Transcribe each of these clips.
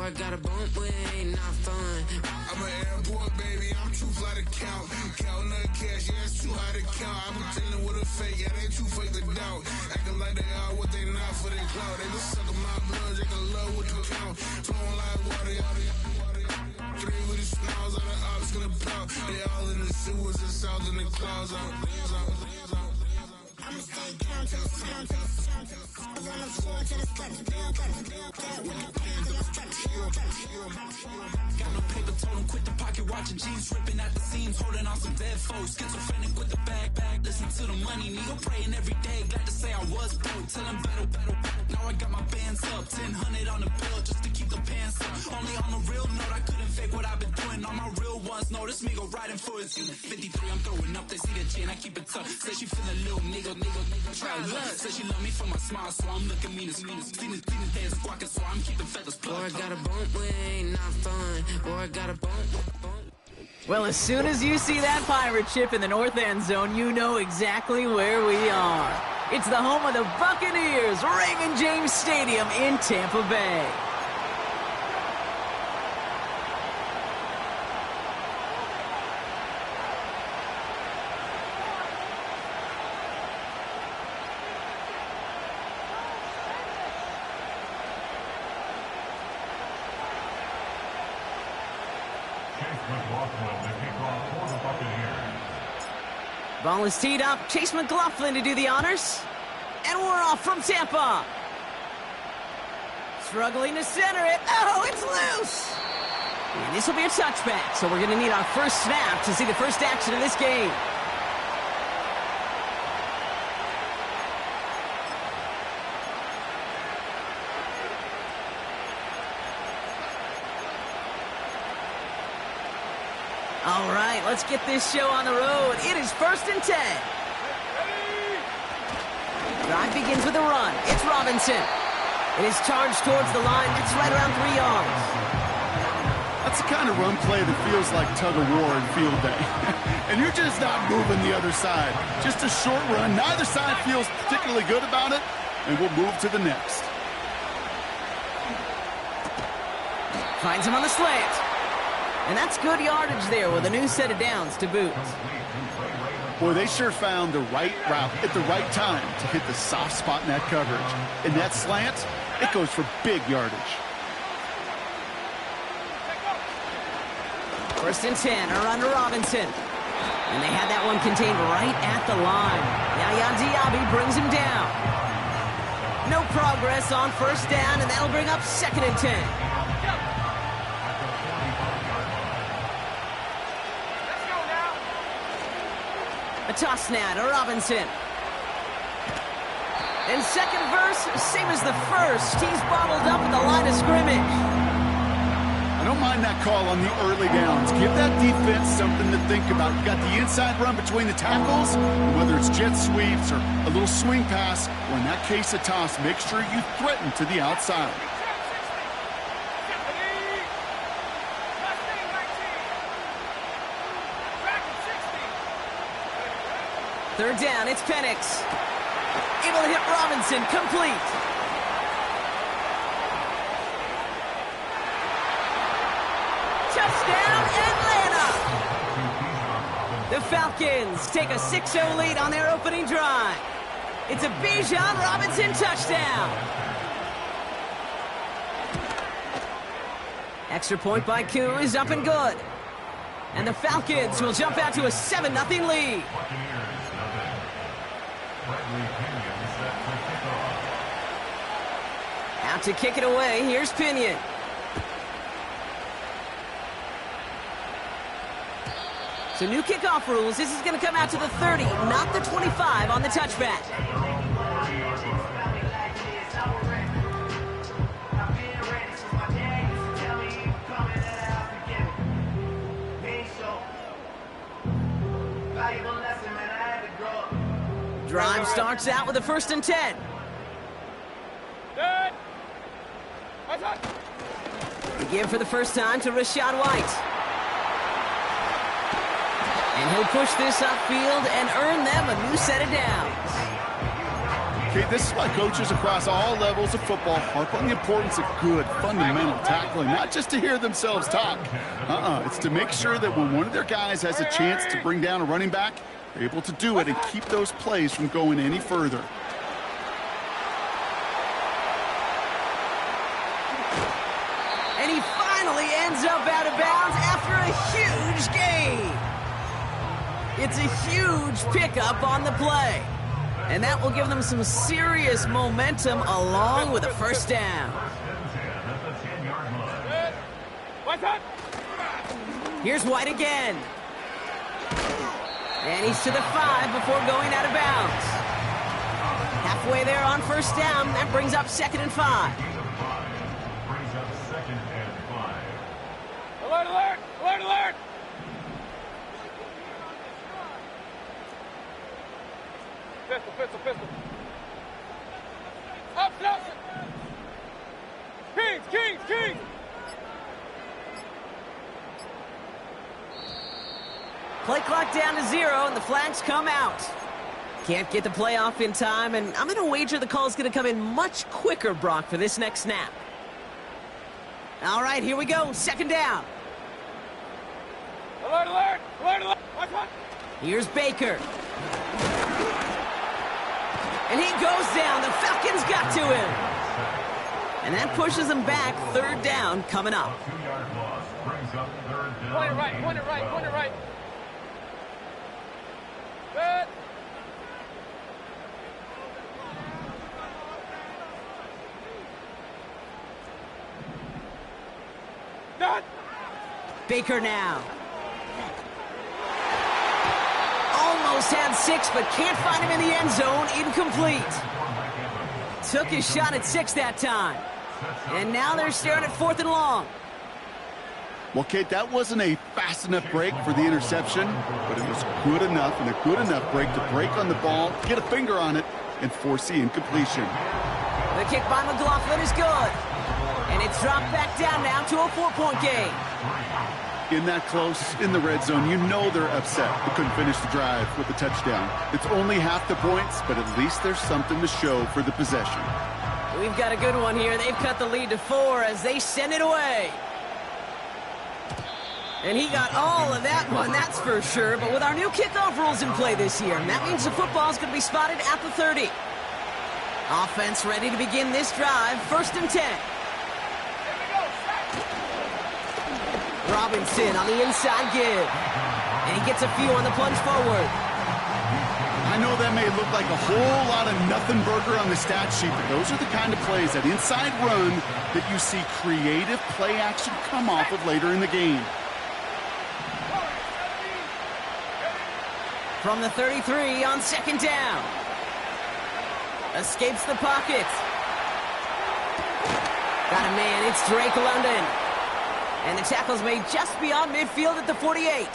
Boy, got a bump, but it ain't not fun. I'm an airboy, baby, I'm too fly to count. Counting that cash, yeah, it's too high to count. I'm pretending with a fake, yeah, they too fake to doubt. Acting like they are what they not for their clout. They just sucking my blood, they can love with the count. Flowing like water, three with the smiles, all the ops gonna pout. They all in the sewers and south in the clouds. I'ma stay down to the sound, to the sound, to the sound. On the floor to the steps, build up, with the pants on the steps, got no paper, told him quit the pocket watching jeans, ripping at the seams, holding on some dead foes, schizophrenic with the bag, listen to the money, nigga, praying every day, glad to say I was broke, tell him battle, now I got my bands up, 1000 on the bill, just to keep the pants up, only on the real note, I couldn't fake what I've been doing, all my real ones know this me go riding for it, 53, I'm throwing up, they see the chain, I keep it tough, say she feeling little nigga, try look, say she love me for my smile, so I'm looking mean as seen days squawking, so I'm keeping feathers plugged. Boy, got a bump, but it ain't not fun. Boy, got a bump. Well, as soon as you see that pirate ship in the north end zone, you know exactly where we are. It's the home of the Buccaneers, Raymond James Stadium in Tampa Bay. Ball is teed up. Chase McLaughlin to do the honors. And we're off from Tampa. Struggling to center it. Oh, it's loose. And this will be a touchback. So we're going to need our first snap to see the first action of this game. All right, let's get this show on the road. It is 1st and 10. Drive begins with a run. It's Robinson. It is charged towards the line. It's right around 3 yards. That's the kind of run play that feels like tug-of-war in field day. And you're just not moving the other side. Just a short run. Neither side feels particularly good about it, and we'll move to the next. Finds him on the slant. And that's good yardage there with a new set of downs to boot. Boy, they sure found the right route at the right time to hit the soft spot in that coverage. And that slant, it goes for big yardage. 1st and 10, a run to Robinson. And they had that one contained right at the line. Yaya Diaby brings him down. No progress on 1st down, and that'll bring up 2nd and 10. A toss now to Robinson. And second verse, same as the first. He's bottled up at the line of scrimmage. I don't mind that call on the early downs. Give that defense something to think about. You got the inside run between the tackles, and whether it's jet sweeps or a little swing pass, or in that case a toss, make sure you threaten to the outside. Third down, it's Penix. Able to hit Robinson, complete. Touchdown, Atlanta! The Falcons take a 6-0 lead on their opening drive. It's a Bijan Robinson touchdown. Extra point by Koo is up and good. And the Falcons will jump out to a 7-0 lead. Out to kick it away, here's Pinion. So new kickoff rules, this is going to come out to the 30, not the 25 on the touchback. Drive starts out with a 1st and 10. Give for the first time to Rachaad White. And he'll push this upfield and earn them a new set of downs. Okay, this is why coaches across all levels of football harp on the importance of good, fundamental tackling, not just to hear themselves talk. It's to make sure that when one of their guys has a chance to bring down a running back, they're able to do it and keep those plays from going any further. And he finally ends up out of bounds after a huge gain. It's a huge pickup on the play. And that will give them some serious momentum along with a first down. Here's White again. And he's to the 5 before going out of bounds. Halfway there on first down. That brings up 2nd and 5. Alert, alert! Alert, alert! Pistol, pistol, pistol. Up, up! Kings, Kings, Kings! Play clock down to 0, and the flags come out. Can't get the play off in time, and I'm going to wager the call's going to come in much quicker, Brock, for this next snap. All right, here we go. 2nd down. Alert, alert! Alert, alert! Watch, watch! Here's Baker. And he goes down. The Falcons got to him. And that pushes them back. 3rd down coming up. Point it right, point it right, point it right. Good. Done. Baker now. Almost had 6, but can't find him in the end zone. Incomplete. Took his shot at 6 that time. And now they're staring at 4th and long. Well, Kate, that wasn't a fast enough break for the interception, but it was good enough and a good enough break to break on the ball, get a finger on it, and force the incompletion. The kick by McLaughlin is good. And it's dropped back down now to a 4-point game. In that close, in the red zone, you know they're upset. They couldn't finish the drive with a touchdown. It's only half the points, but at least there's something to show for the possession. We've got a good one here. They've cut the lead to 4 as they send it away. And he got all of that one, that's for sure. But with our new kickoff rules in play this year, that means the football's going to be spotted at the 30. Offense ready to begin this drive. 1st and 10. Robinson on the inside give. And he gets a few on the plunge forward. I know that may look like a whole lot of nothing burger on the stat sheet, but those are the kind of plays, that inside run, that you see creative play action come off of later in the game. From the 33 on 2nd down. Escapes the pocket. Got a man, it's Drake London. And the tackle's made just beyond midfield at the 48.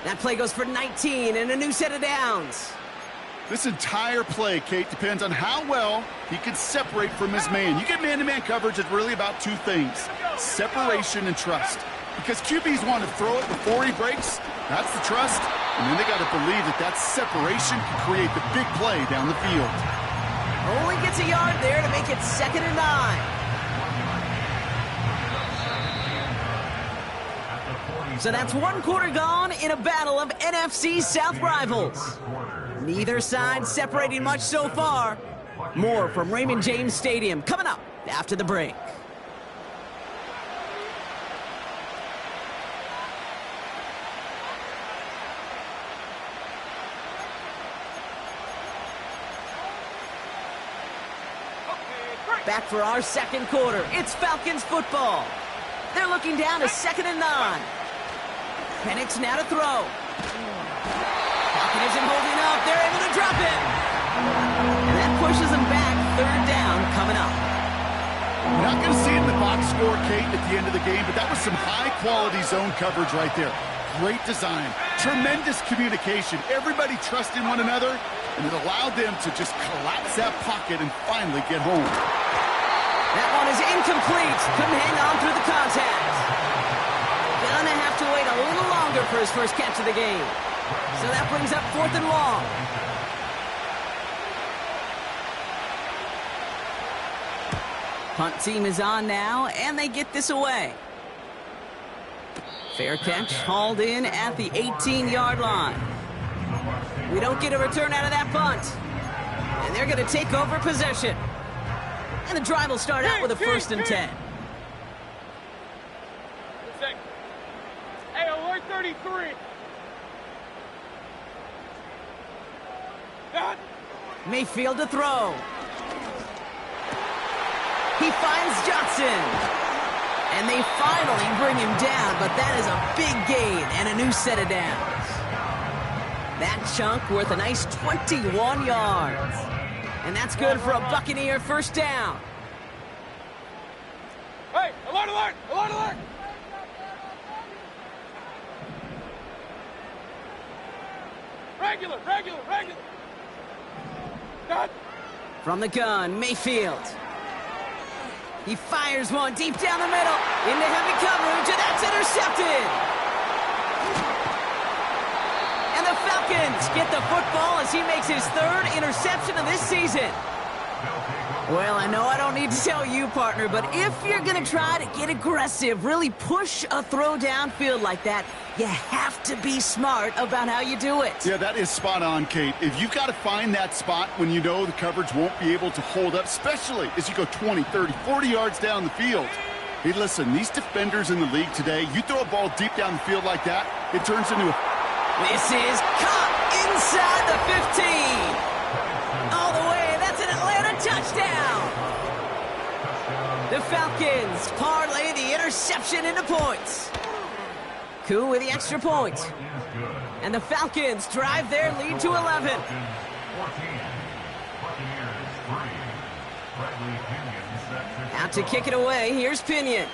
That play goes for 19 and a new set of downs. This entire play, Kate, depends on how well he can separate from his man. You get man-to-man coverage, it's really about 2 things: separation and trust. Because QBs want to throw it before he breaks, that's the trust. And then they got to believe that that separation can create the big play down the field. Only gets a yard there to make it 2nd and 9. So that's 1 quarter gone in a battle of NFC South rivals. Neither side separating much so far. More from Raymond James Stadium coming up after the break. Back for our 2nd quarter. It's Falcons football. They're looking down to 2nd and 9. Penix now to throw. Falcon isn't holding up. They're able to drop it. And that pushes them back. 3rd down coming up. Not going to see it in the box score, Kate, at the end of the game, but that was some high-quality zone coverage right there. Great design. Tremendous communication. Everybody trusting one another, and it allowed them to just collapse that pocket and finally get home. That one is incomplete. Couldn't hang on through the contact. Gonna have to wait a little longer for his first catch of the game. So that brings up 4th and long. Punt team is on now, and they get this away. Fair catch, hauled in at the 18-yard line. We don't get a return out of that punt. And they're going to take over possession. And the drive will start out with a 1st and 10. Hey, alert 33. Dot. Mayfield to throw. He finds Johnson. And they finally bring him down, but that is a big gain and a new set of downs. That chunk worth a nice 21 yards. And that's good for a Buccaneer 1st down. Hey, alert, alert, alert, alert. Regular, regular, regular. Dot. From the gun, Mayfield. He fires one deep down the middle, into heavy coverage, and that's intercepted. And the Falcons get the football as he makes his 3rd interception of this season. Well, I know I don't need to tell you, partner, but if you're going to try to get aggressive, really push a throw downfield like that, you have to be smart about how you do it. Yeah, that is spot on, Kate. If you've got to find that spot when you know the coverage won't be able to hold up, especially as you go 20, 30, 40 yards down the field. Hey, listen, these defenders in the league today, you throw a ball deep down the field like that, it turns into a... This is caught inside the 15. All the way, that's an Atlanta touchdown. The Falcons parlay the interception into points. Koo with the extra point. And the Falcons drive their lead to 11. Out to kick it away, here's Pinion.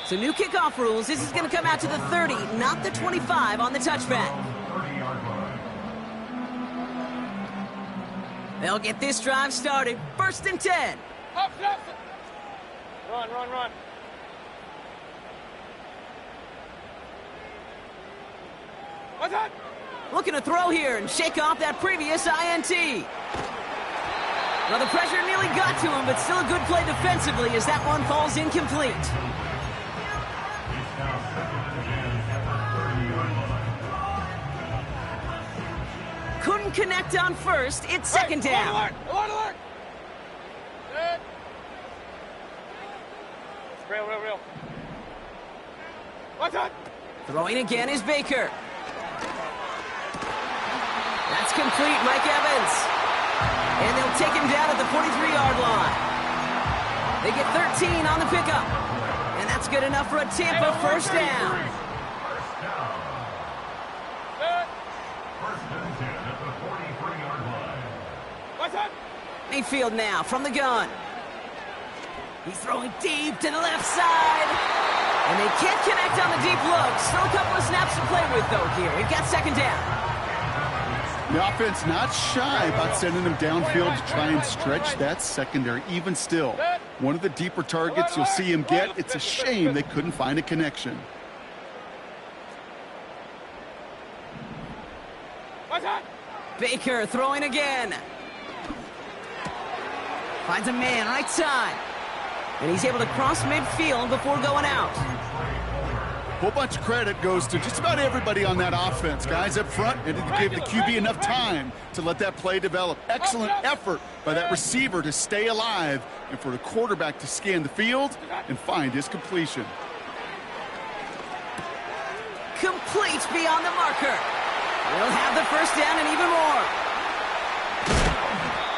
So new kickoff rules. This is going to come out to the 30, not the 25 on the touchback. They'll get this drive started. 1st and 10. Up, up. Run, run, run. What's that? Looking to throw here and shake off that previous INT. Well, the pressure nearly got to him, but still a good play defensively as that one falls incomplete. Couldn't connect on 1st. It's 2nd down. Alert, alert, alert. Good. Real. What's that? Throwing again is Baker. That's complete, Mike Evans. And they'll take him down at the 43-yard line. They get 13 on the pickup. And that's good enough for a Tampa 1st down. What's that? Mayfield now from the gun. He's throwing deep to the left side. And they can't connect on the deep look. Still a couple of snaps to play with, though, here. We've got 2nd down. The offense not shy about sending them downfield to try and stretch that secondary. Even still, one of the deeper targets you'll see him get. It's a shame they couldn't find a connection. What's that? Baker throwing again. Finds a man right side. And he's able to cross midfield before going out. Whole bunch of credit goes to just about everybody on that offense. Guys up front, and to give the QB enough time to let that play develop. Excellent effort by that receiver to stay alive and for the quarterback to scan the field and find his completion. Complete beyond the marker. They'll have the 1st down and even more.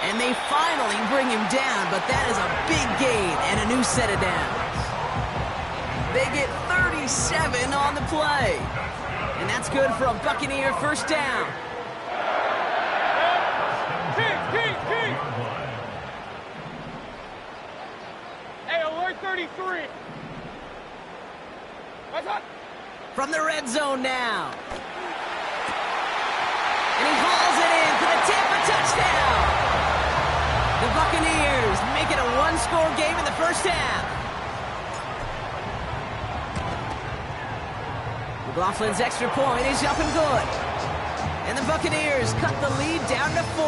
And they finally bring him down, but that is a big gain and a new set of downs. They get 37 on the play. And that's good for a Buccaneer 1st down. King. Hey, alert 33. What's that? From the red zone now. And he hauls it in for the Tampa touchdown. The Buccaneers make it a 1-score game in the 1st half. McLaughlin's extra point is up and good. And the Buccaneers cut the lead down to 4.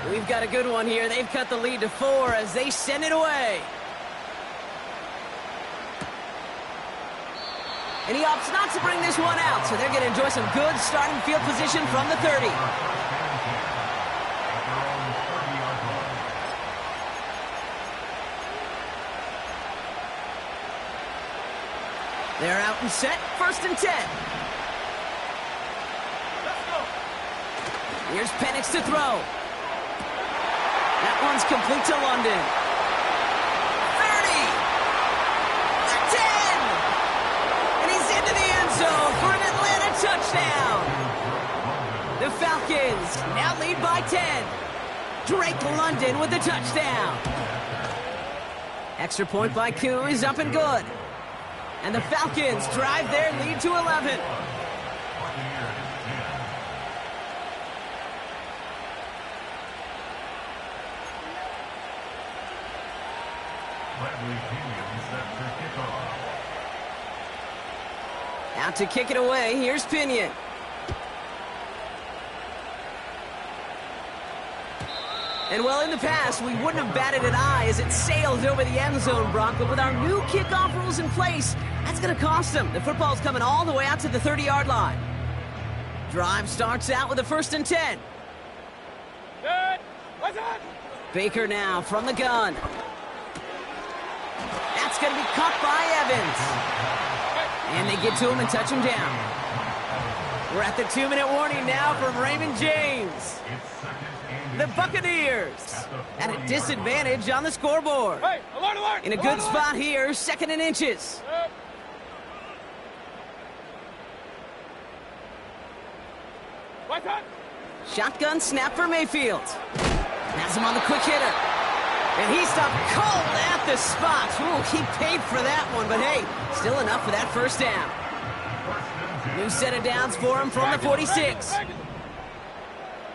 We've got a good one here. They've cut the lead to 4 as they send it away. And he opts not to bring this one out, so they're going to enjoy some good starting field position from the 30. They're out and set, 1st and 10. Here's Penix to throw. That one's complete to London. 30! The 10! And he's into the end zone for an Atlanta touchdown! The Falcons now lead by 10. Drake London with the touchdown. Extra point by Koo is up and good. And the Falcons drive their lead to 11. Out to kick it away, here's Pinion. And well, in the past, we wouldn't have batted an eye as it sailed over the end zone, Brock. But with our new kickoff rules in place, that's going to cost them. The football's coming all the way out to the 30-yard line. Drive starts out with a 1st and 10. Baker now from the gun. That's going to be caught by Evans. And they get to him and touch him down. We're at the 2-minute warning now from Raymond James. The Buccaneers at a disadvantage on the scoreboard. Hey, alert, alert! In a good spot here, 2nd and inches. Shotgun snap for Mayfield. Has him on the quick hitter. And he stopped cold at the spot. Ooh, he paid for that one, but hey, still enough for that 1st down. New set of downs for him from the 46.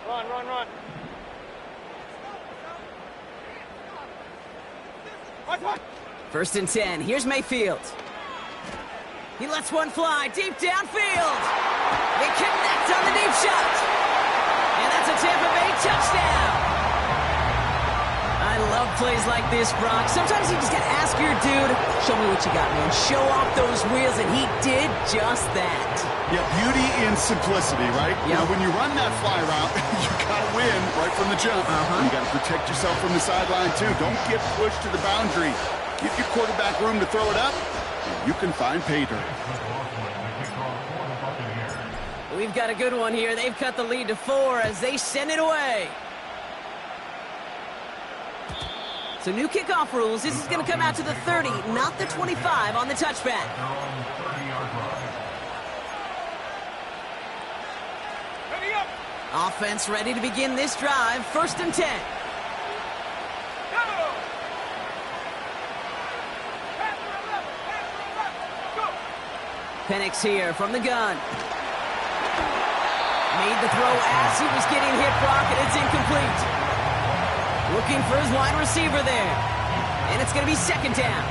Run, run, run. 1st and 10. Here's Mayfield. He lets one fly deep downfield. They connect on the deep shot. And that's a Tampa Bay touchdown. I love plays like this, Brock. Sometimes you just got to ask your dude, show me what you got, man. Show off those wheels, and he did just that. Yeah, beauty in simplicity, right? Yep. Now, when you run that fly route, you got to win right from the jump. You got to protect yourself from the sideline, too. Don't get pushed to the boundary. Give your quarterback room to throw it up, and you can find pay dirt. We've got a good one here. They've cut the lead to 4 as they send it away. So new kickoff rules. This is going to come out to the 30, not the 25 on the touchback. Ready up! Offense ready to begin this drive. 1st and 10. Penix here from the gun. Made the throw as he was getting hit, Brock, and it's incomplete. Looking for his wide receiver there. And it's going to be 2nd down.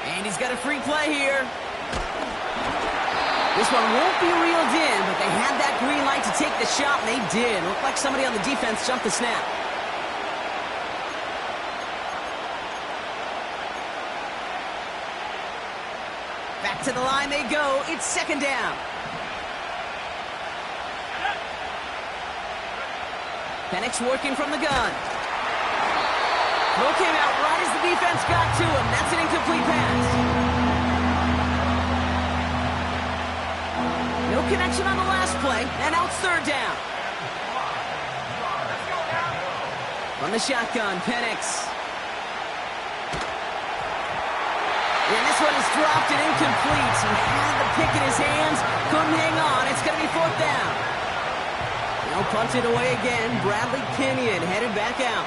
And he's got a free play here. This one won't be reeled in, but they had that green light to take the shot, and they did. Looked like somebody on the defense jumped the snap. Back to the line they go. It's 2nd down. Penix working from the gun. Throw came out right as the defense got to him. That's an incomplete pass. No connection on the last play, and now it's 3rd down. From the shotgun, Penix. And this one is dropped and incomplete. He had the pick in his hands, couldn't hang on. It's going to be 4th down. Now punted away again. Bradley Pinion headed back out.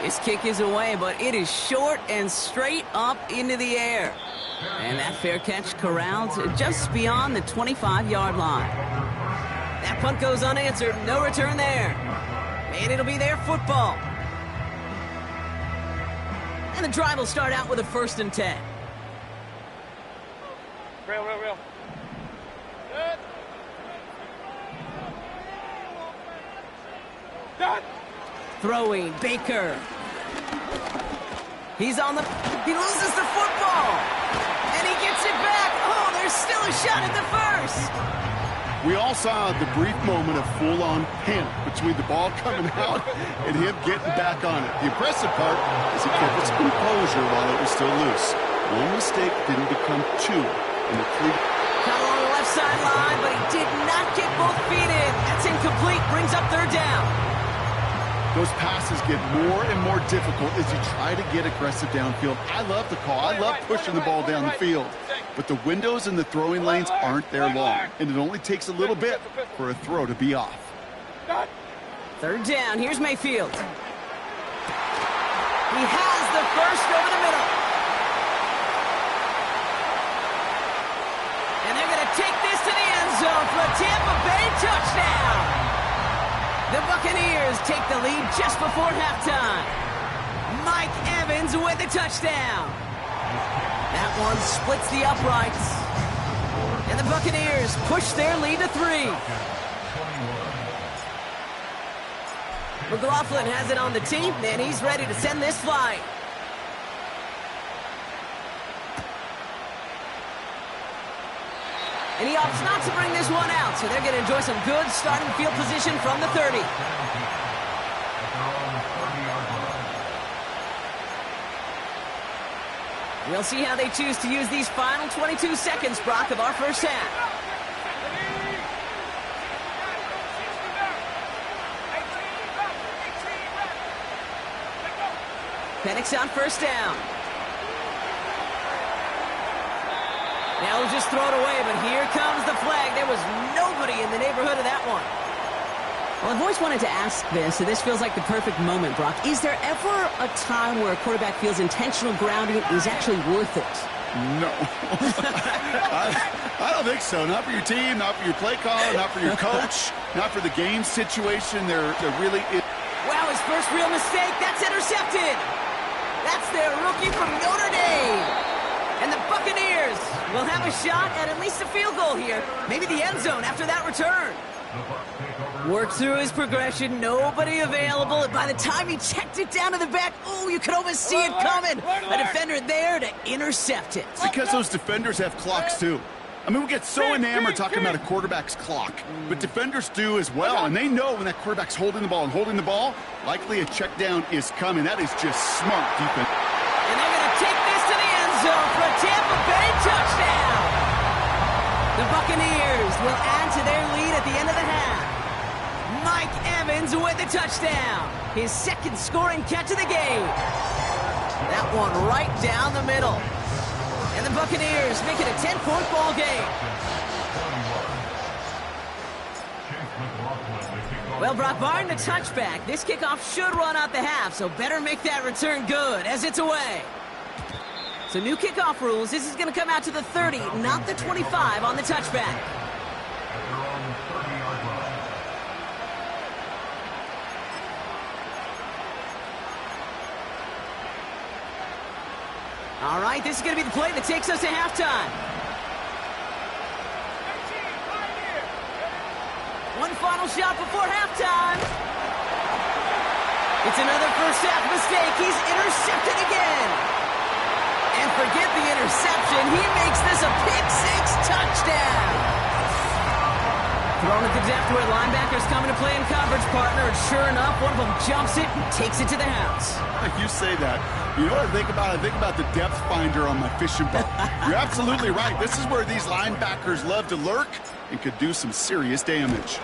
His kick is away, but it is short and straight up into the air. And that fair catch corralled just beyond the 25-yard line. That punt goes unanswered. No return there. And it'll be their football. And the drive will start out with a 1st and 10. Real. Good. Done. Throwing, Baker. He loses the football. And he gets it back. Oh, there's still a shot at the first. We all saw the brief moment of full-on panic between the ball coming out and him getting back on it. The impressive part is he kept his composure while it was still loose. One mistake didn't become two in the 3. Caught along the left sideline, but he did not get both feet in. That's incomplete. Brings up 3rd down. Those passes get more and more difficult as you try to get aggressive downfield. I love the call. I love pushing the ball down the field. But the windows in the throwing lanes aren't there long, and it only takes a little bit for a throw to be off. 3rd down. Here's Mayfield. He has the first over the middle. And they're going to take this to the end zone for a Tampa Bay touchdown. The Buccaneers take the lead just before halftime. Mike Evans with the touchdown. That one splits the uprights. And the Buccaneers push their lead to 3. McLaughlin has it on the team, and he's ready to send this flight. And he opts not to bring this one out, so they're going to enjoy some good starting field position from the 30. We'll see how they choose to use these final 22 seconds, Brock, of our first half. Penix on 1st down. Now he'll just throw it away, but here comes the flag. There was nobody in the neighborhood of that one. Well, I've always wanted to ask this, so this feels like the perfect moment, Brock. Is there ever a time where a quarterback feels intentional grounding is actually worth it? No. I don't think so. Not for your team, not for your play caller, not for your coach, not for the game situation. There really is. Wow, his first real mistake. That's intercepted. That's their rookie from Notre Dame. And the Buccaneers will have a shot at least a field goal here. Maybe the end zone after that return. Worked through his progression. Nobody available. And by the time he checked it down to the back, oh, you could almost see it coming. A defender there to intercept it. Because those defenders have clocks, too. I mean, we get so enamored talking about a quarterback's clock, but defenders do as well, and they know when that quarterback's holding the ball, likely a check down is coming. That is just smart defense. And they're going to take this to the end zone for a Tampa Bay touchdown. The Buccaneers will add to their lead at the end of the half. Mike Evans with a touchdown. His second scoring catch of the game. That one right down the middle. And the Buccaneers make it a 10-point ball game. Well, Brock, barring the touchback, this kickoff should run out the half, so better make that return good as it's away. So new kickoff rules. This is going to come out to the 30, not the 25 on the touchback. All right, this is going to be the play that takes us to halftime. One final shot before halftime. It's another first half mistake. He's intercepted again. And forget the interception. He makes this a pick-six touchdown. Thrown at the depth where linebackers come into play in coverage, partner. And sure enough, one of them jumps it and takes it to the house. You say that. You know what I think about? I think about the depth finder on my fishing boat. You're absolutely right. This is where these linebackers love to lurk and could do some serious damage.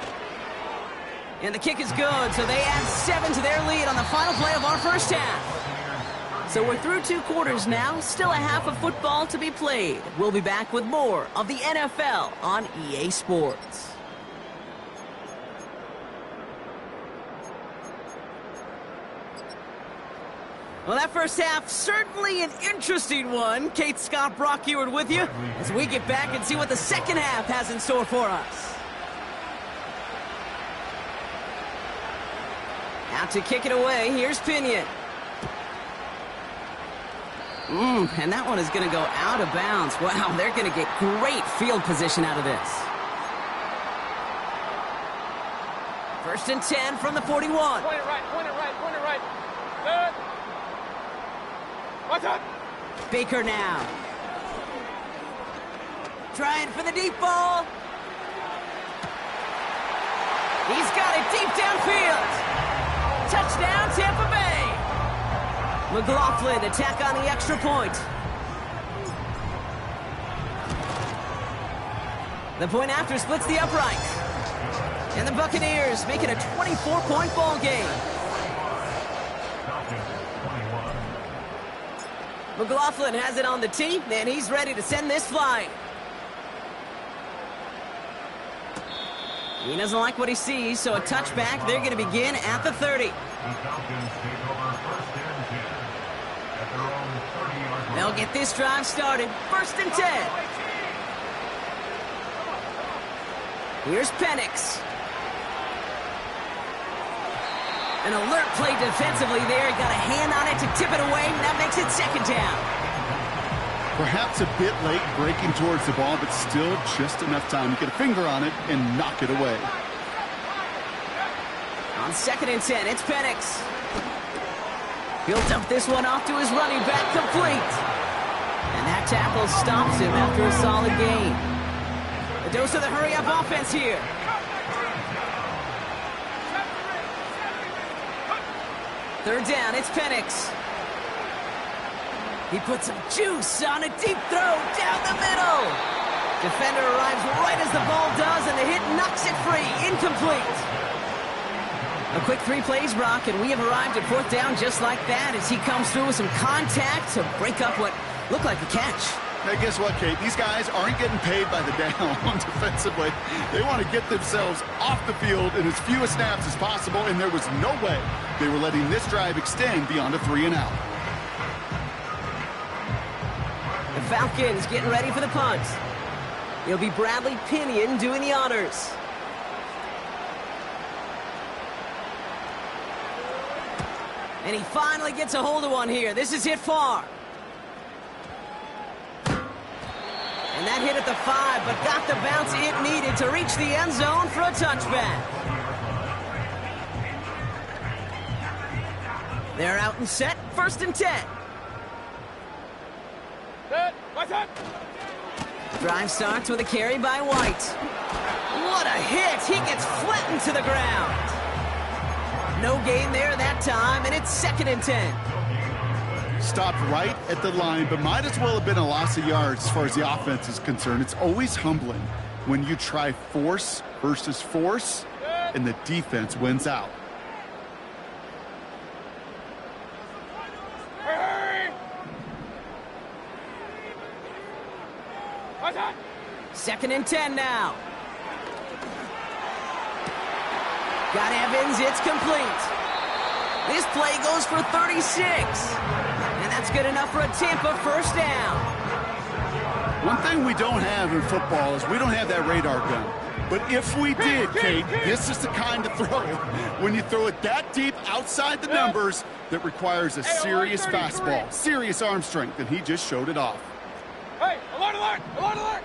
And the kick is good, so they add 7 to their lead on the final play of our first half. So we're through 2 quarters now, still a half of football to be played. We'll be back with more of the NFL on EA Sports. Well, that first half, certainly an interesting one. Kate Scott, Brock Eward with you as we get back and see what the second half has in store for us. Out to kick it away. Here's Pinion. And that one is going to go out of bounds. Wow, they're going to get great field position out of this. 1st and 10 from the 41. Point it right, point it right, point it right. Good. What's up? Baker now. Trying for the deep ball. He's got it deep downfield. Touchdown, Tampa Bay. McLaughlin attack on the extra point. The point after splits the uprights. And the Buccaneers make it a 24-point ball game. McLaughlin has it on the tee, and he's ready to send this flying. He doesn't like what he sees, so a touchback. They're going to begin at the 30. They'll get this drive started. 1st and 10. Here's Penix. An alert play defensively there. Got a hand on it to tip it away. That makes it 2nd down. Perhaps a bit late breaking towards the ball, but still just enough time to get a finger on it and knock it away. On 2nd and 10, it's Penix. He'll dump this one off to his running back, complete. And that tackle stops him after a solid gain. A dose of the hurry-up offense here. Third down, it's Penix. He puts some juice on a deep throw down the middle. Defender arrives right as the ball does, and the hit knocks it free. Incomplete. A quick 3 plays, Brock, and we have arrived at 4th down just like that as he comes through with some contact to break up what looked like a catch. Hey, guess what, Kate? These guys aren't getting paid by the down defensively. They want to get themselves off the field in as few snaps as possible, and there was no way they were letting this drive extend beyond a 3-and-out. The Falcons getting ready for the punt. It'll be Bradley Pinion doing the honors. And he finally gets a hold of one here. This is hit far. And that hit at the 5, but got the bounce it needed to reach the end zone for a touchback. They're out and set. 1st and 10. Good. What's up? Drive starts with a carry by White. What a hit! He gets flattened to the ground. No gain there that time, and it's 2nd and 10. Stopped right at the line, but might as well have been a loss of yards as far as the offense is concerned. It's always humbling when you try force versus force, and the defense wins out. Hurry! What's up? 2nd and 10 now. Got Evans, it's complete. This play goes for 36. And that's good enough for a Tampa 1st down. One thing we don't have in football is we don't have that radar gun. But if we did, Kate, this is the kind of throw, when you throw it that deep outside the numbers, that requires a serious fastball, serious arm strength, and he just showed it off. Hey, alert, alert, alert, alert!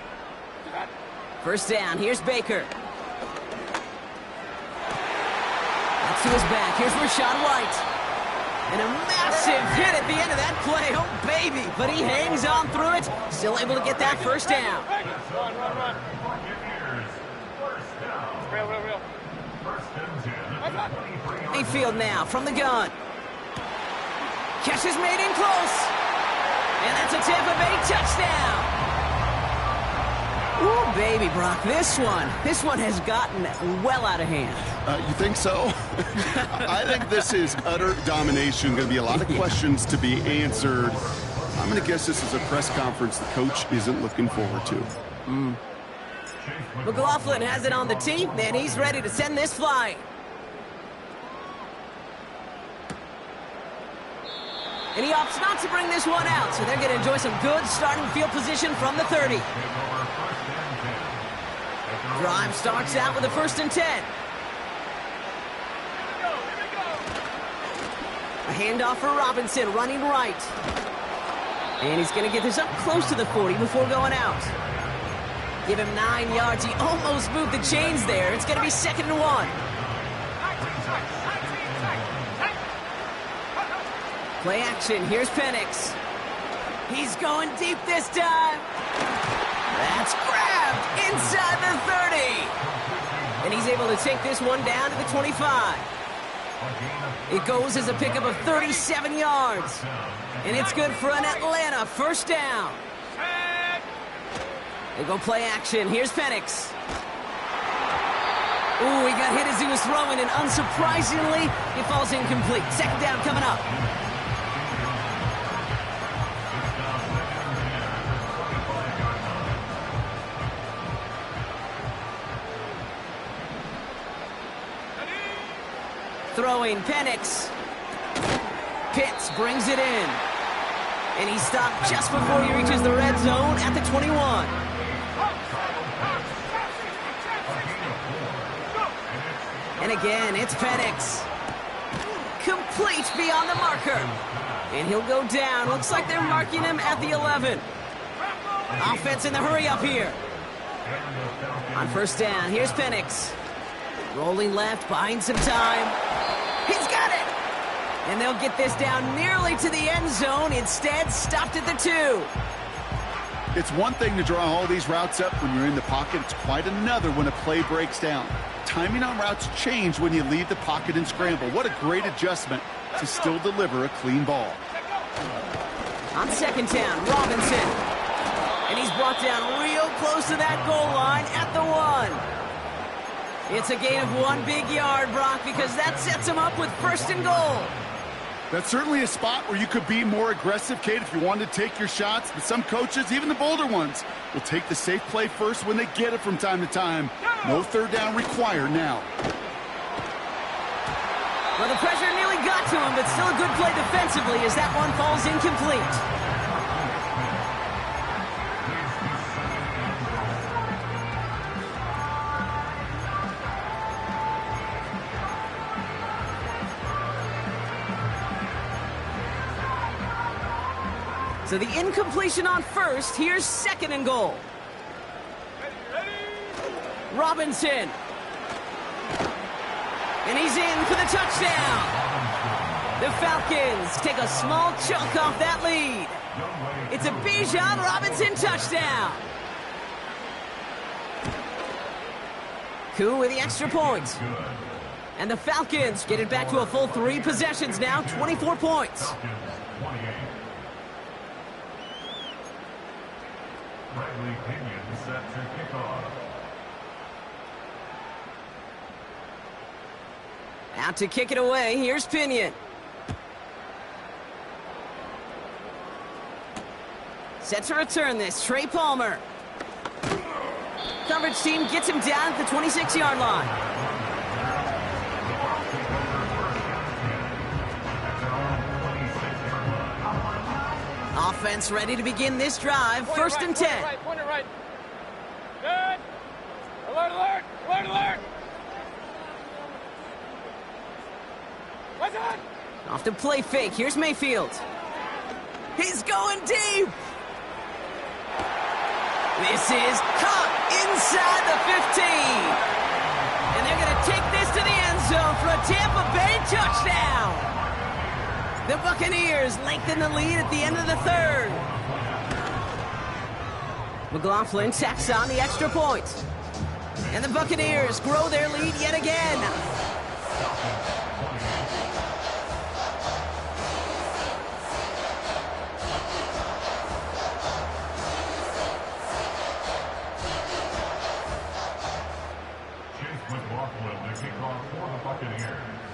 1st down, here's Baker. That's to his back, here's Rachaad White. And a massive hit at the end of that play, oh baby, but he hangs on through it, still able to get that 1st down. Run, run, run. Real, real, real. Mayfield now from the gun. Catch is made in close. And that's a Tampa Bay touchdown. Ooh, baby, Brock, this one has gotten well out of hand. You think so? I think this is utter domination. Going to be a lot of questions to be answered. I'm going to guess this is a press conference the coach isn't looking forward to. McLaughlin has it on the tee, and he's ready to send this flying. And he opts not to bring this one out, so they're going to enjoy some good starting field position from the 30. Drive starts out with a 1st and 10. handoff for Robinson, running right. And he's going to get this up close to the 40 before going out. Give him 9 yards. He almost moved the chains there. It's going to be 2nd and 1. Play action. Here's Penix. He's going deep this time. That's grabbed inside the 30. And he's able to take this one down to the 25. It goes as a pickup of 37 yards. And it's good for an Atlanta first down. They go play action. Here's Penix. Ooh, he got hit as he was throwing, and unsurprisingly, he falls incomplete. 2nd down coming up. Throwing Penix. Pitts brings it in. And he stopped just before he reaches the red zone at the 21. And again, it's Penix. Complete beyond the marker. And he'll go down. Looks like they're marking him at the 11. Offense in the hurry up here. On first down, here's Penix. Rolling left, buying some time. He's got it! And they'll get this down nearly to the end zone. Instead, stopped at the 2. It's one thing to draw all these routes up when you're in the pocket. It's quite another when a play breaks down. Timing on routes change when you leave the pocket and scramble. What a great adjustment to still deliver a clean ball. On 2nd down, Robinson. And he's brought down real close to that goal line at the 1. It's a gain of 1 big yard, Brock, because that sets him up with 1st and goal. That's certainly a spot where you could be more aggressive, Kate, if you wanted to take your shots. But some coaches, even the bolder ones, will take the safe play first when they get it from time to time. No 3rd down required now. Well, the pressure nearly got to him, but still a good play defensively as that one falls incomplete. So the incompletion on 1st. Here's 2nd and goal. Robinson. And he's in for the touchdown. The Falcons take a small chunk off that lead. It's a Bijan Robinson touchdown. Koo with the extra point. And the Falcons get it back to a full 3 possessions now, 24 points. Bradley Pinion set to kickoff. Out to kick it away, here's Pinion. Set to return this, Trey Palmer. Coverage team gets him down at the 26-yard line. Offense ready to begin this drive. 1st and 10. Pointer right. Good. Alert, alert, alert, alert. What's on? Off the play fake. Here's Mayfield. He's going deep. This is caught inside the 15. And they're going to take this to the end zone for a Tampa Bay touchdown. The Buccaneers lengthen the lead at the end of the 3rd. McLaughlin tacks on the extra point. And the Buccaneers grow their lead yet again.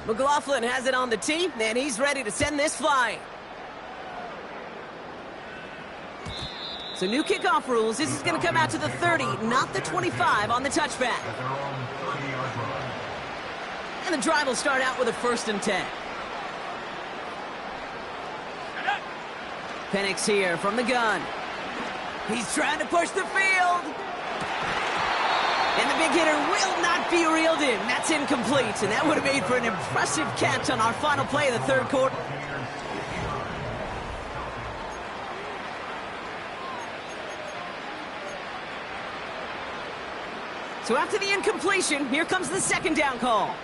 McLaughlin has it on the tee, and he's ready to send this flying. So new kickoff rules. This is going to come out to the 30, not the 25 on the touchback. And the drive will start out with a 1st and 10. Penix here from the gun. He's trying to push the field. And the big hitter will not be reeled in. That's incomplete, and that would have made for an impressive catch on our final play of the 3rd quarter. So after the incompletion, here comes the second down call.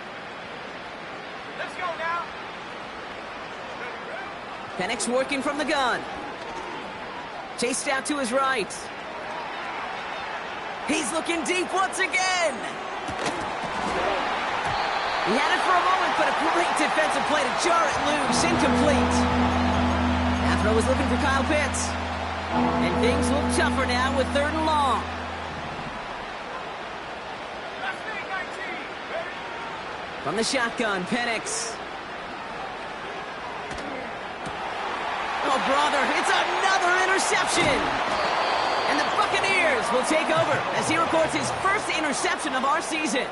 Let's go now. Penix working from the gun. Chased out to his right. He's looking deep once again. He had it for a moment, but a great defensive play to jar it loose. Incomplete. That throw was looking for Kyle Pitts. And things look tougher now with 3rd and long. From the shotgun, Penix. Oh, brother, it's another interception. And the Buccaneers will take over as he records his first interception of our season.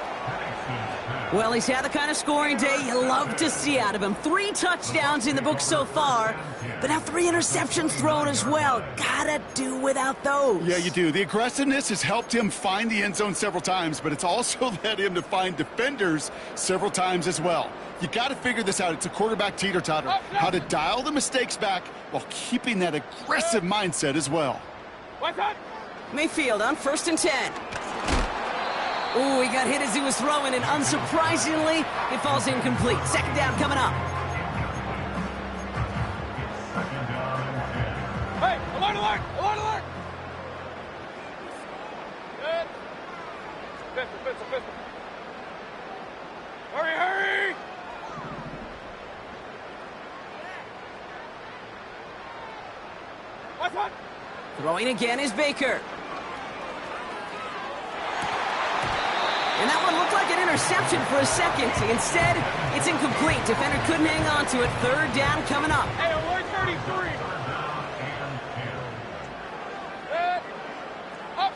Well, he's had the kind of scoring day you love to see out of him. 3 touchdowns in the book so far, but now 3 interceptions thrown as well. Gotta do without those. Yeah, you do. The aggressiveness has helped him find the end zone several times, but it's also led him to find defenders several times as well. You got to figure this out. It's a quarterback teeter-totter. How to dial the mistakes back while keeping that aggressive mindset as well. What's that? Mayfield on 1st and 10. Ooh, he got hit as he was throwing, and unsurprisingly, it falls incomplete. Second down coming up. Hey, alert, alert, alert, alert. Good. Pistol. Hurry, hurry. What's that? Throwing again is Baker. And that one looked like an interception for a second. Instead, it's incomplete. Defender couldn't hang on to it. 3rd down coming up. Hey, alert 33. Good. Up.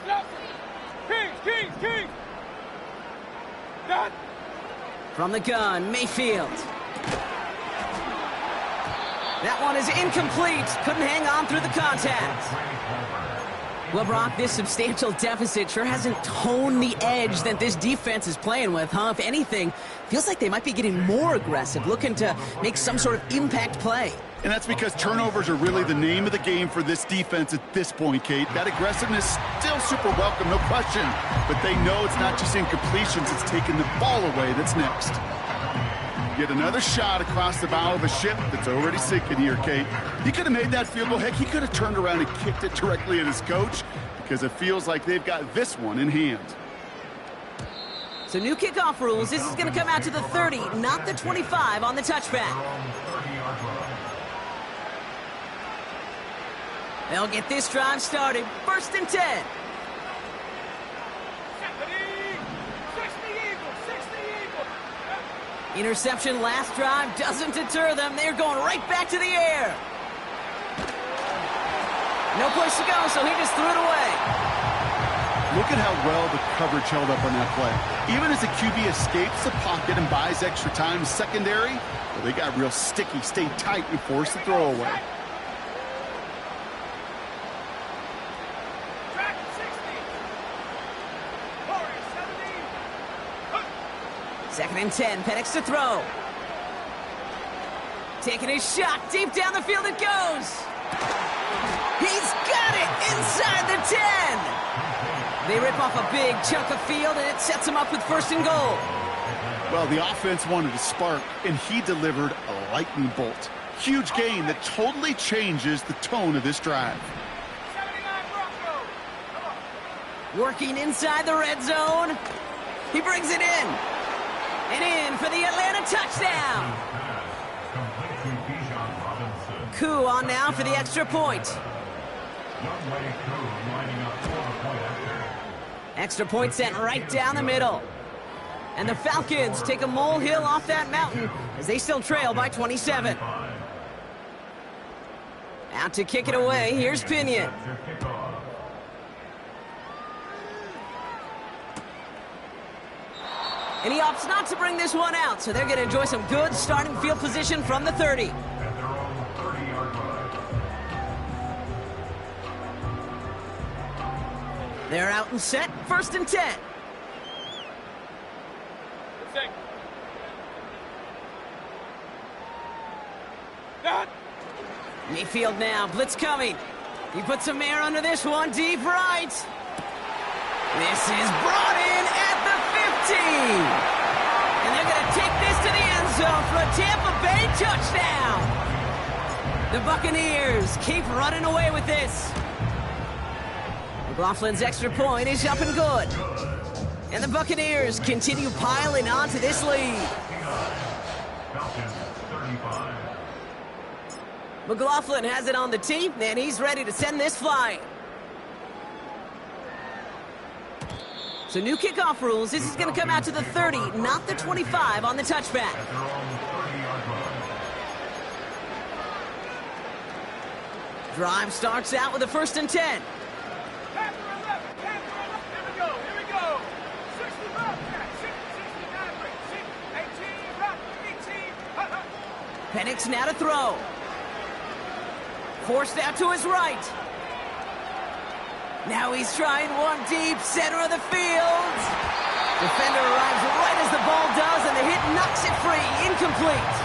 Kings. Done. From the gun, Mayfield. That one is incomplete. Couldn't hang on through the contact. Well, Brock, this substantial deficit sure hasn't toned the edge that this defense is playing with, huh? If anything, feels like they might be getting more aggressive, looking to make some sort of impact play. And that's because turnovers are really the name of the game for this defense at this point, Kate. That aggressiveness still super welcome, no question. But they know it's not just incompletions, it's taking the ball away that's next. Get another shot across the bow of a ship that's already sinking here, Kate. He could have made that field goal. Heck, he could have turned around and kicked it directly at his coach because it feels like they've got this one in hand. So new kickoff rules. This is going to come out to the 30, not the 25 on the touchback. They'll get this drive started. 1st and 10. Interception last drive doesn't deter them. They're going right back to the air. No place to go, so he just threw it away. Look at how well the coverage held up on that play. Even as the QB escapes the pocket and buys extra time secondary, well, they got real sticky, stayed tight, and forced the throw away. Second and 10, Penix to throw. Taking his shot, deep down the field it goes. He's got it inside the 10. They rip off a big chunk of field, and it sets him up with 1st and goal. Well, the offense wanted to spark, and he delivered a lightning bolt. Huge gain that totally changes the tone of this drive. Working inside the red zone. He brings it in. And in for the Atlanta touchdown. Koo on now for the extra point. Extra point sent right down the middle. And the Falcons take a molehill off that mountain as they still trail by 27. Out to kick it away, here's Pinion. And he opts not to bring this one out, so they're going to enjoy some good starting field position from the 30. They're out and set, 1st and 10. Mayfield now, blitz coming. He puts some air under this one, deep right. This is brought in at the 15. And they're going to take this to the end zone for a Tampa Bay touchdown. The Buccaneers keep running away with this. McLaughlin's extra point is up and good. And the Buccaneers continue piling onto this lead. Falcons 35. McLaughlin has it on the tee, and he's ready to send this flying. So new kickoff rules. This is going to come out to the 30, not the 25 on the touchback. At their own 30-yard line. Drive starts out with a 1st and 10. Penix now to throw. Forced out to his right. Now he's trying one deep, center of the field. Defender arrives right as the ball does, and the hit knocks it free. Incomplete.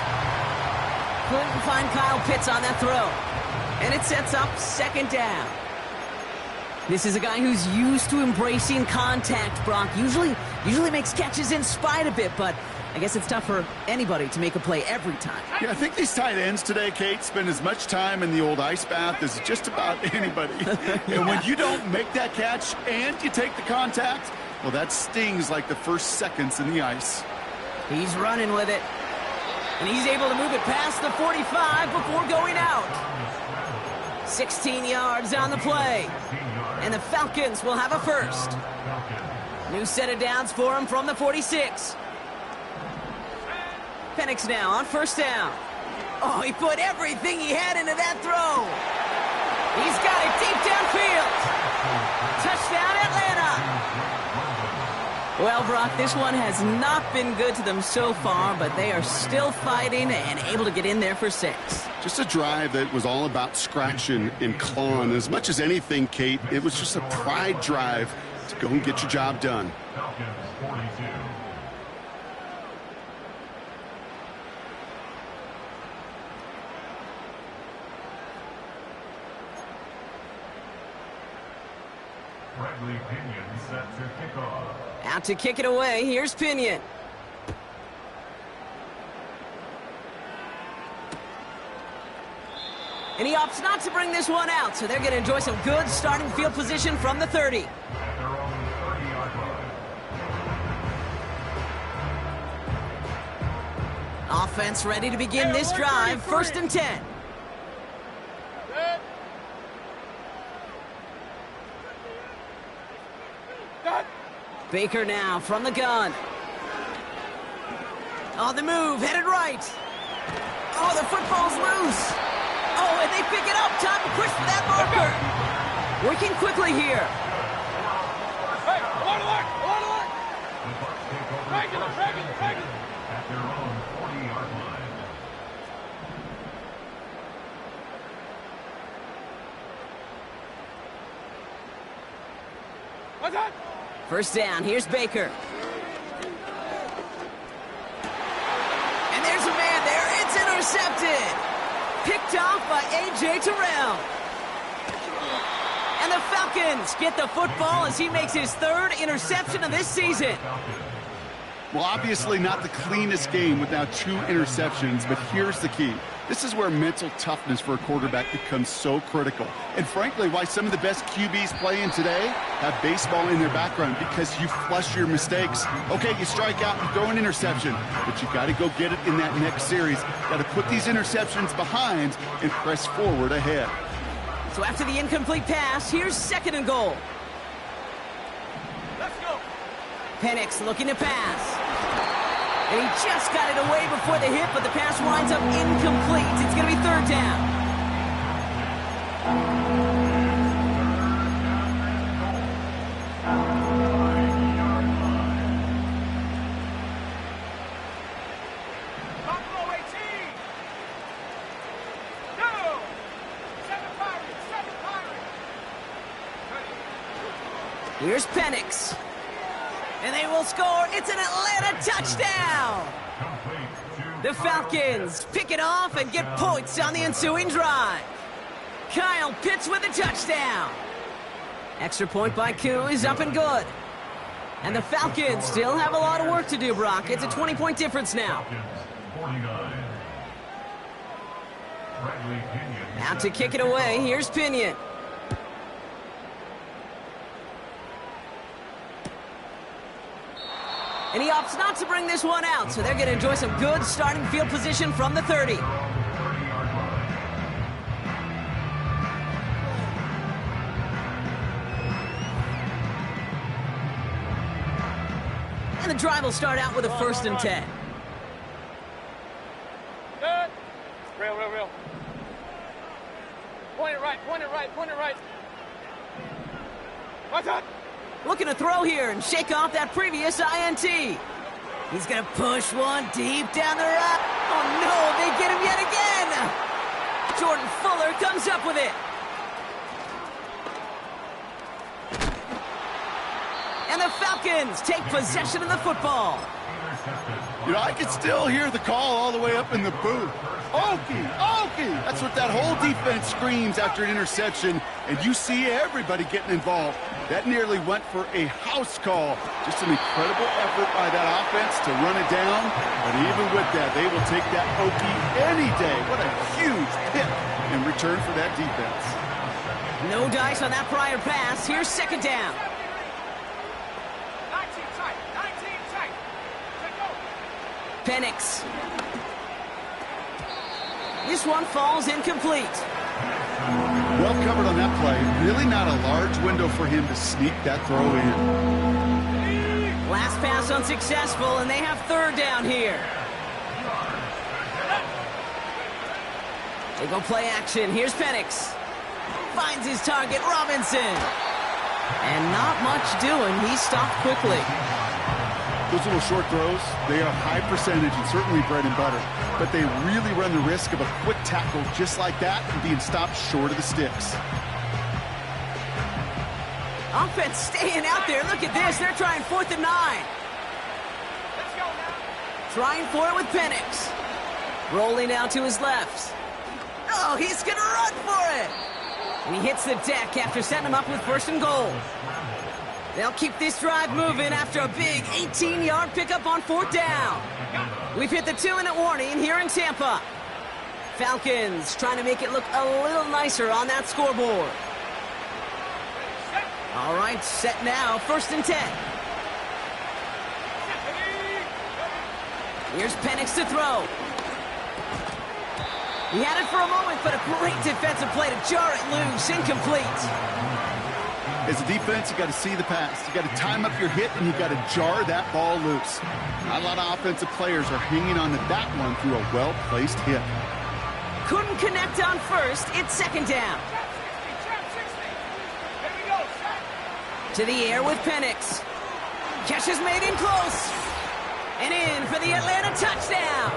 Couldn't find Kyle Pitts on that throw. And it sets up 2nd down. This is a guy who's used to embracing contact, Brock. Usually makes catches in spite of it, but I guess it's tough for anybody to make a play every time. Yeah, I think these tight ends today, Kate, spend as much time in the old ice bath as just about anybody. And when you don't make that catch and you take the contact, well, that stings like the first seconds in the ice. He's running with it. And he's able to move it past the 45 before going out. 16 yards on the play. And the Falcons will have a first. New set of downs for him from the 46. Penix now on 1st down. Oh, he put everything he had into that throw. He's got it deep downfield. Touchdown, Atlanta. Well, Brock, this one has not been good to them so far, but they are still fighting and able to get in there for 6. Just a drive that was all about scratching and clawing. As much as anything, Kate, it was just a pride drive to go and get your job done. Falcons 42. Bradley Pinion set to kick off. Out to kick it away, here's Pinion. And he opts not to bring this one out, so they're going to enjoy some good starting field position from the 30. At their own 30-yard line. Offense ready to begin this drive, 1st and 10. Baker now from the gun. On the move, headed right. Oh, the football's loose. Oh, and they pick it up. Time to push for that marker. Working quickly here. Hey, alert, alert, alert, alert. The Bucs take over Regular, first regular, and 10 regular. at their own 40-yard line. What's that? 1st down, here's Baker. And there's a man there, it's intercepted. Picked off by A.J. Terrell. And the Falcons get the football as he makes his 3rd interception of this season. Well, obviously not the cleanest game without 2 interceptions, but here's the key. This is where mental toughness for a quarterback becomes so critical. And frankly, why some of the best QBs playing today have baseball in their background, because you flush your mistakes. Okay, you strike out and throw an interception, but you got to go get it in that next series. Got to put these interceptions behind and press forward ahead. So after the incomplete pass, here's 2nd and goal. Let's go. Penix looking to pass. And he just got it away before the hit, but the pass winds up incomplete. It's going to be 3rd down. Buffalo 18. 2. 7 Pirates, 7 Pirates. Here's Penix. And they will score. It's an Atlanta touchdown. The Falcons pick it off and get points on the ensuing drive. Kyle Pitts with a touchdown. Extra point by Koo is up and good. And the Falcons still have a lot of work to do, Brock. It's a 20-point difference now. 49. Bradley Pinion. Out to kick it away, here's Pinion. And he opts not to bring this one out, so they're going to enjoy some good starting field position from the 30. And the drive will start out with a 1st and 10. Good. Real. Point it right. What's up? Looking to throw here and shake off that previous INT. He's going to push one deep down the route. Oh, no, they get him yet again. Jordan Fuller comes up with it. And the Falcons take possession of the football. You know, I can still hear the call all the way up in the booth. Okie! That's what that whole defense screams after an interception, and you see everybody getting involved. That nearly went for a house call. Just an incredible effort by that offense to run it down, but even with that, they will take that Okie any day. What a huge pick in return for that defense. No dice on that prior pass. Here's 2nd down. 19 tight. Check go. Penix. This one falls incomplete. Well covered on that play. Really not a large window for him to sneak that throw in. Last pass unsuccessful, and they have 3rd down here. They go play action. Here's Penix. Finds his target, Robinson. And not much doing. He stopped quickly. Those little short throws, they are high percentage and certainly bread and butter. But they really run the risk of a quick tackle just like that and being stopped short of the sticks. Offense staying out there. Look at this. They're trying 4th and 9. Let's go now. Trying for it with Penix. Rolling out to his left. Oh, he's going to run for it. And he hits the deck after setting him up with 1st and goal. They'll keep this drive moving after a big 18-yard pickup on 4th down. We've hit the 2-minute warning here in Tampa. Falcons trying to make it look a little nicer on that scoreboard. All right, set now, 1st and 10. Here's Penix to throw. He had it for a moment, but a great defensive play to jar it loose, incomplete. As a defense, you got to see the pass. You got to time up your hit, and you got to jar that ball loose. Not a lot of offensive players are hanging on to that one through a well-placed hit. Couldn't connect on 1st. It's 2nd down. To the air with Penix. Catch is made in close. And in for the Atlanta touchdown.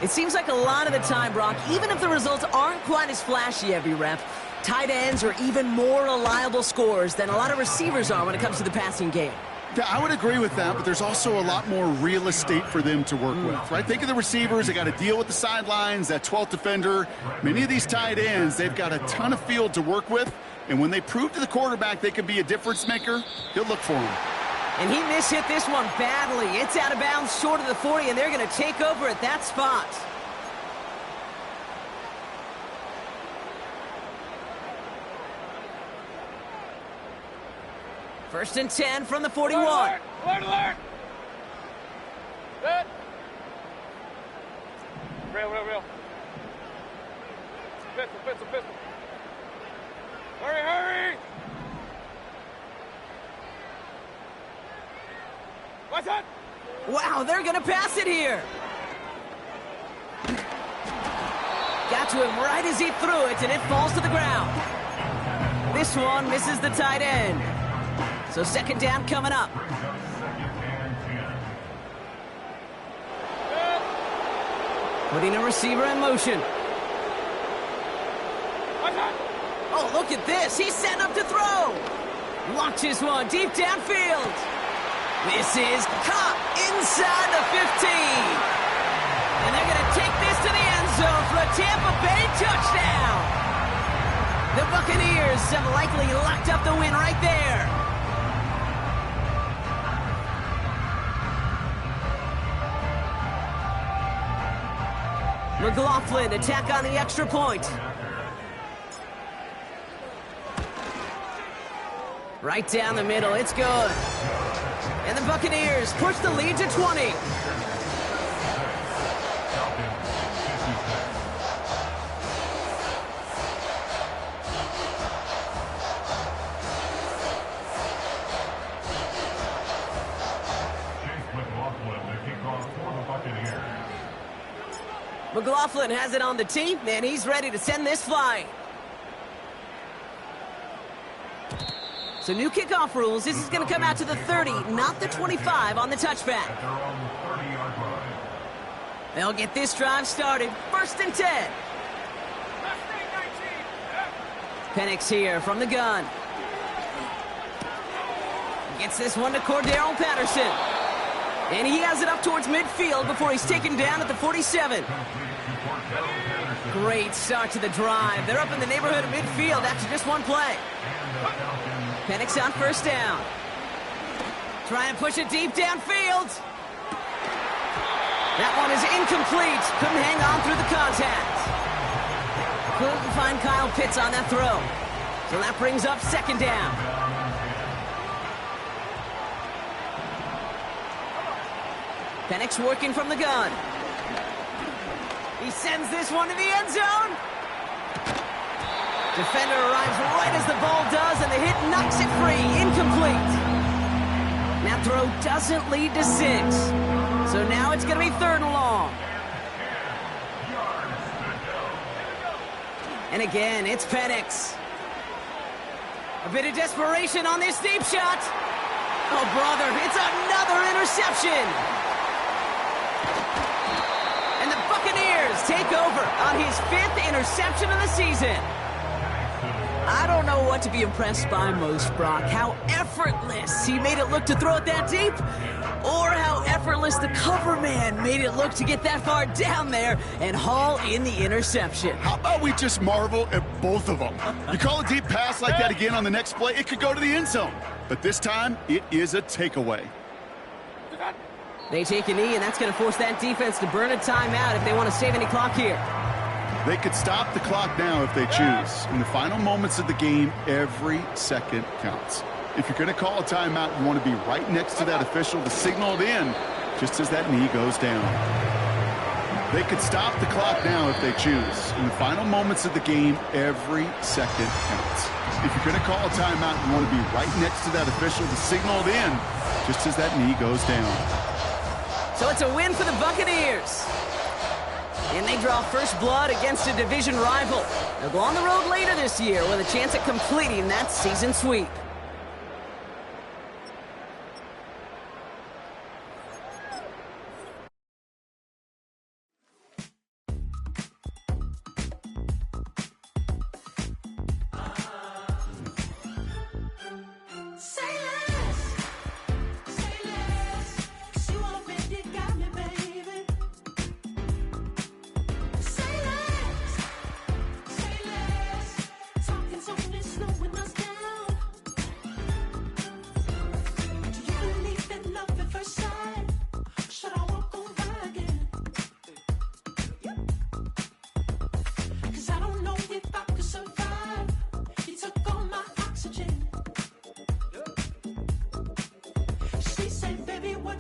It seems like a lot of the time, Brock, even if the results aren't quite as flashy every rep, tight ends are even more reliable scorers than a lot of receivers are when it comes to the passing game. Yeah, I would agree with that, but there's also a lot more real estate for them to work with, right? Think of the receivers. They got to deal with the sidelines, that 12th defender. Many of these tight ends, they've got a ton of field to work with, and when they prove to the quarterback they can be a difference maker, he'll look for him. And he mishit this one badly. It's out of bounds short of the 40, and they're going to take over at that spot. First and 10 from the 41. Alert! Good. Real. Pistol. Hurry! What's that? Wow, they're going to pass it here. Got to him right as he threw it, and it falls to the ground. This one misses the tight end. So 2nd down coming up. Putting a receiver in motion. Oh, look at this. He's setting up to throw. Launches one deep downfield. This is caught inside the 15. And they're going to take this to the end zone for a Tampa Bay touchdown. The Buccaneers have likely locked up the win right there. McLaughlin attack on the extra point. Right down the middle, it's good. And the Buccaneers push the lead to 20. McLaughlin has it on the tee, and he's ready to send this flying. So new kickoff rules. This is going to come out to the 30, not the 25 on the touchback. They'll get this drive started. 1st and 10. Penix here from the gun. Gets this one to Cordero Patterson. And he has it up towards midfield before he's taken down at the 47. Great start to the drive. They're up in the neighborhood of midfield after just one play. Penix on 1st down. Trying to push it deep downfield. That one is incomplete. Couldn't hang on through the contact. Couldn't find Kyle Pitts on that throw. So that brings up 2nd down. Penix working from the gun. He sends this one to the end zone. Defender arrives right as the ball does, and the hit knocks it free. Incomplete. That throw doesn't lead to 6. So now it's going to be 3rd and long. And again, it's Penix. A bit of desperation on this deep shot. Oh, brother, it's another interception. And the Buccaneers take over on his 5th interception of the season. I don't know what to be impressed by most, Brock. How effortless he made it look to throw it that deep, or how effortless the cover man made it look to get that far down there and haul in the interception. How about we just marvel at both of them? You call a deep pass like that again on the next play, it could go to the end zone. But this time, it is a takeaway. They take a knee, and that's going to force that defense to burn a timeout if they want to save any clock here. They could stop the clock now if they choose. In the final moments of the game, every second counts. If you're going to call a timeout, you want to be right next to that official to signal it in just as that knee goes down. They could stop the clock now if they choose. In the final moments of the game, every second counts. If you're going to call a timeout, you want to be right next to that official to signal it in just as that knee goes down. So it's a win for the Buccaneers. And they draw first blood against a division rival. They'll go on the road later this year with a chance at completing that season sweep.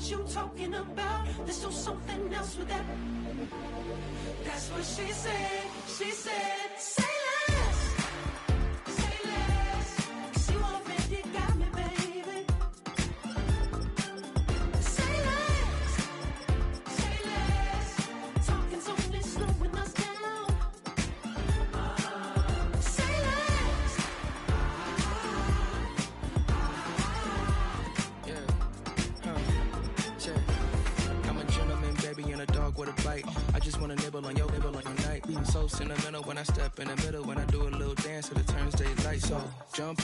You talking about? Let's do something else with that. That's what she said. She said, say less. Say less. 'Cause you already got me, baby. Say less. Say less. Talking's only slowing us down. Say less. With a bite, I just wanna nibble on your night. I'm so sentimental when I step in the middle, when I do a little dance till it turns daylight. So jump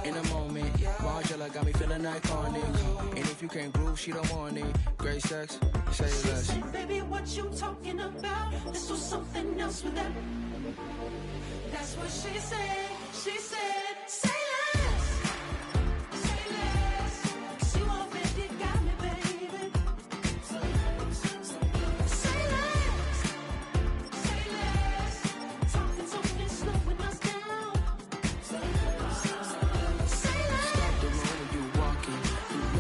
in the moment. Margella got me feeling iconic, and if you can't groove, she don't want it. Great sex, say less. She said, baby, what you talking about? Let's do something else with that. That's what she said. she said.